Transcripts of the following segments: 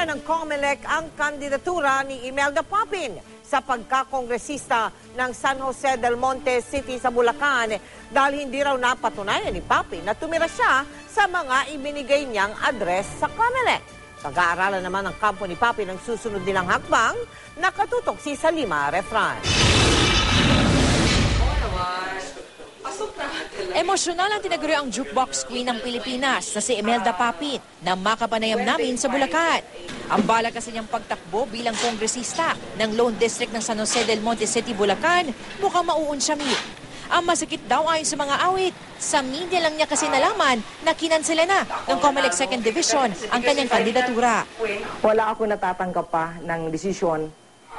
Pinangalanan ng COMELEC ang kandidatura ni Imelda Papin sa pagkakongresista ng San Jose del Monte City sa Bulacan dahil hindi raw napatunayan ni Papin na tumira siya sa mga ibinigay niyang address sa COMELEC. Pag-aaralan naman ng kampo ni Papin ang susunod nilang hakbang, nakatutok si Salima Refran. Emosyonal ang tinaguri ang jukebox queen ng Pilipinas na si Imelda Papin na makapanayam namin sa Bulacan. Ang bala kasi niyang pagtakbo bilang kongresista ng Lone District ng San Jose del Monte City, Bulacan, mukhang mauunsyami. Ang masakit daw ayon sa mga awit, sa media lang niya kasi nalaman na kinansela na ng COMELEC 2nd Division ang kanyang kandidatura. Wala ako natatanggap pa ng decision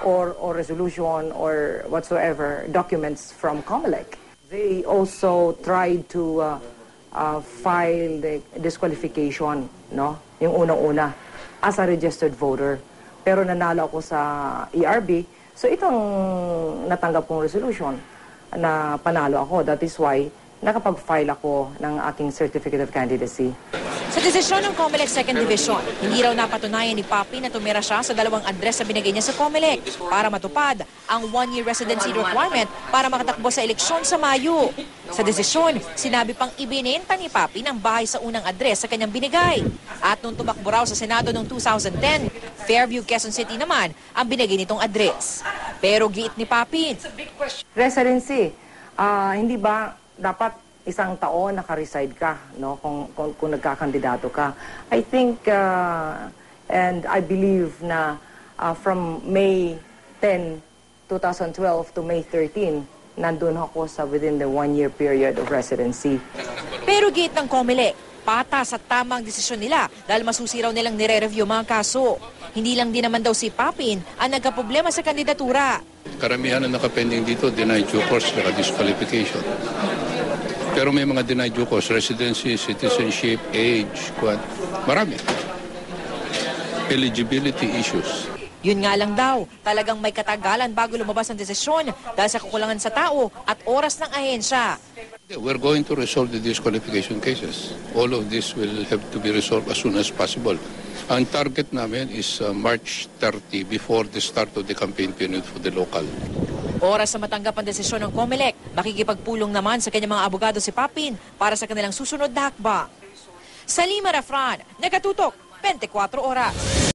or resolution or whatsoever documents from COMELEC. They also tried to file the disqualification, no? Yung unang-una, as a registered voter. Pero nanalo ako sa ERB, so itong natanggap kong resolution na panalo ako. That is why nakapag-file ako ng aking certificate of candidacy. Sa desisyon ng COMELEC 2nd Division, hindi raw napatunayan ni Papin na tumira siya sa dalawang address na binigay niya sa COMELEC para matupad ang 1-year residency requirement para makatakbo sa eleksyon sa Mayo. Sa desisyon, sinabi pang ibinenta ni Papin ang bahay sa unang address sa kanyang binigay. At nung tumakbo raw sa Senado noong 2010, Fairview, Quezon City naman ang binigay nitong address. Pero giit ni Papin, Residency, hindi ba dapat isang taon naka-reside ka, no? Kung nagkakandidato ka. I think and I believe na from May 10, 2012 to May 13, nandun ako sa within the 1-year period of residency. Pero giit ng COMELEC, patas at tamang desisyon nila dahil masusi raw nilang nire-review mga kaso. Hindi lang din naman daw si Papin ang nagkaproblema sa kandidatura. Karamihan na nakapending dito, denied due course, disqualification. Pero may mga denied due course, residency, citizenship, age, marami. Eligibility issues. Yun nga lang daw, talagang may katagalan bago lumabas ang desisyon dahil sa kakulangan sa tao at oras ng ahensya. We're going to resolve the disqualification cases. All of this will have to be resolved as soon as possible. Ang target namin is March 30 before the start of the campaign period for the local. Oras sa matanggap ang desisyon ng COMELEC, makikipagpulong naman sa kanyang mga abogado si Papin para sa kanilang susunod na hakbang. Salima Refran, nakatutok, 24 oras.